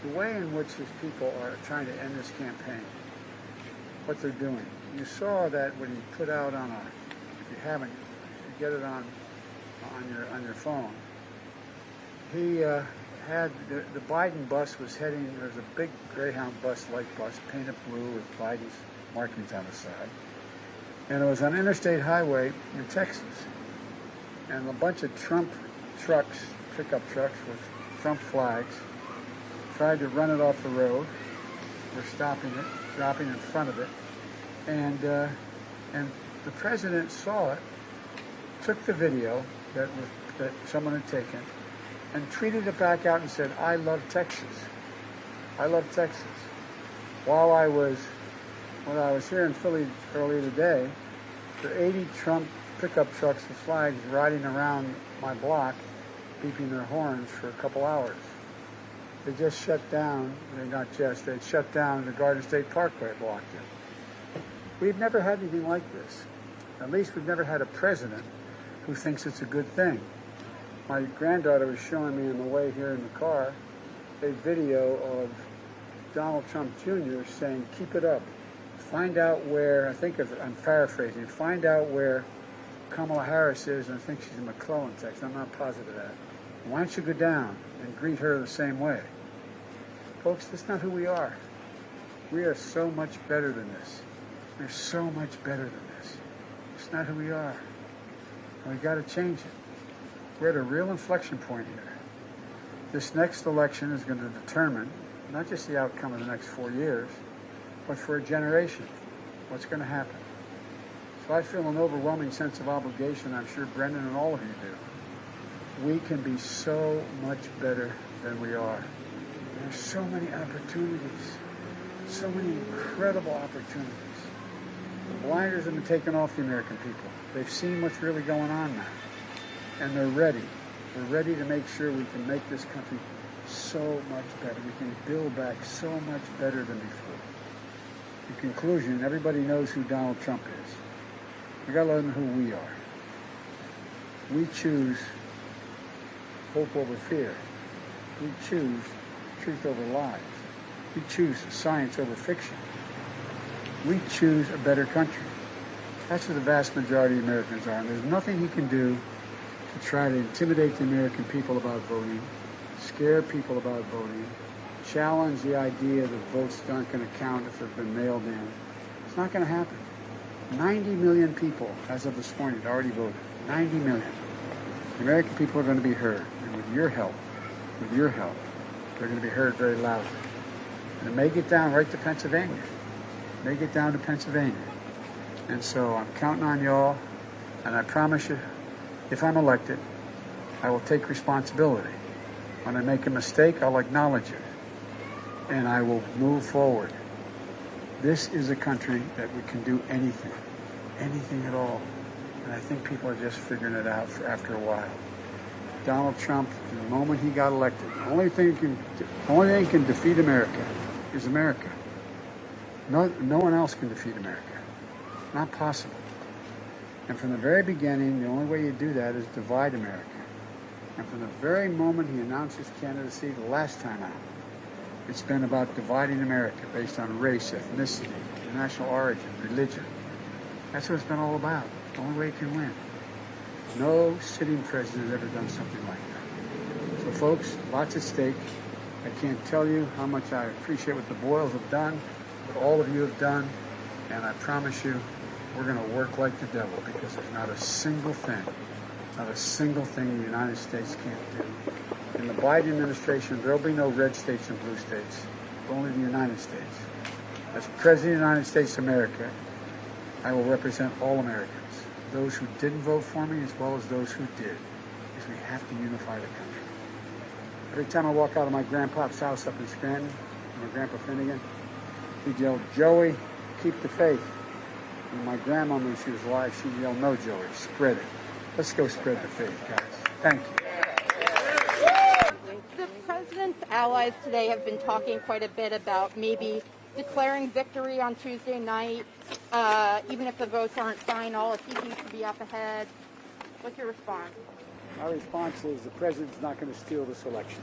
the way in which these people are trying to end this campaign, what they're doing. You saw that when he put out on a, if you haven't, you get it on your phone. He had the Biden bus was heading. There's a big Greyhound bus, light bus, painted blue with Biden's markings on the side, and it was on Interstate Highway in Texas, and a bunch of Trump trucks, pickup trucks with Trump flags, tried to run it off the road. We're stopping it, dropping in front of it, and the president saw it, took the video that someone had taken, and tweeted it back out and said, "I love Texas. I love Texas." While I was here in Philly earlier today, there were 80 Trump pickup trucks with flags riding around my block, beeping their horns for a couple hours. They just shut down, they shut down the Garden State Parkway, blocked it. We've never had anything like this. At least we've never had a president who thinks it's a good thing. My granddaughter was showing me on the way here in the car a video of Donald Trump Jr. saying, "Keep it up. Find out where," I'm paraphrasing, "find out where Kamala Harris is," and I think she's in McClellan, Texas. I'm not positive of that. "Why don't you go down and greet her the same way?" Folks, that's not who we are. We are so much better than this. We're so much better than this. It's not who we are. And we got to change it. We're at a real inflection point here. This next election is going to determine not just the outcome of the next 4 years, but for a generation, what's going to happen. So I feel an overwhelming sense of obligation. I'm sure Brendan and all of you do. We can be so much better than we are. There's so many opportunities, so many incredible opportunities. The blinders have been taken off the American people. They've seen what's really going on now, and they're ready. We're ready to make sure we can make this country so much better. We can build back so much better than before. In conclusion, everybody knows who Donald Trump is. We got to let them know who we are. We choose hope over fear. We choose truth over lies. We choose science over fiction. We choose a better country. That's what the vast majority of Americans are. And there's nothing he can do to try to intimidate the American people about voting, scare people about voting, challenge the idea that votes aren't going to count if they've been mailed in. It's not going to happen. 90 million people, as of this morning, already voted. 90 million. The American people are going to be heard. And with your help, they're going to be heard very loudly. And it may get down right to Pennsylvania. It may get down to Pennsylvania. And so I'm counting on y'all, and I promise you, if I'm elected, I will take responsibility. When I make a mistake, I'll acknowledge it, and I will move forward. This is a country that we can do anything at all. And I think people are just figuring it out after a while. Donald Trump, the moment he got elected, the only thing can defeat America is America. No one else can defeat America. Not possible. And from the very beginning, the only way you do that is divide America. And from the very moment he announced his candidacy the last time out, it's been about dividing America based on race, ethnicity, national origin, religion. That's what it's been all about. The only way you can win. No sitting president has ever done something like that. So folks, lots at stake. I can't tell you how much I appreciate what the Boyles have done, what all of you have done, and I promise you, we're going to work like the devil, because there's not a single thing the United States can't do. In the Biden administration, there'll be no red states and blue states, only the United States. As President of the United States of America, I will represent all Americans, those who didn't vote for me as well as those who did, because we have to unify the country. Every time I walk out of my grandpa's house up in Scranton, my Grandpa Finnegan, he'd yell, "Joey, keep the faith." And my grandma, when she was alive, she'd yell, "No, Joey, spread it. Let's go spread the faith, guys." Thank you. The president's allies today have been talking quite a bit about maybe declaring victory on Tuesday night, even if the votes aren't final, if he seems to be up ahead. What's your response? My response is the president's not going to steal this election.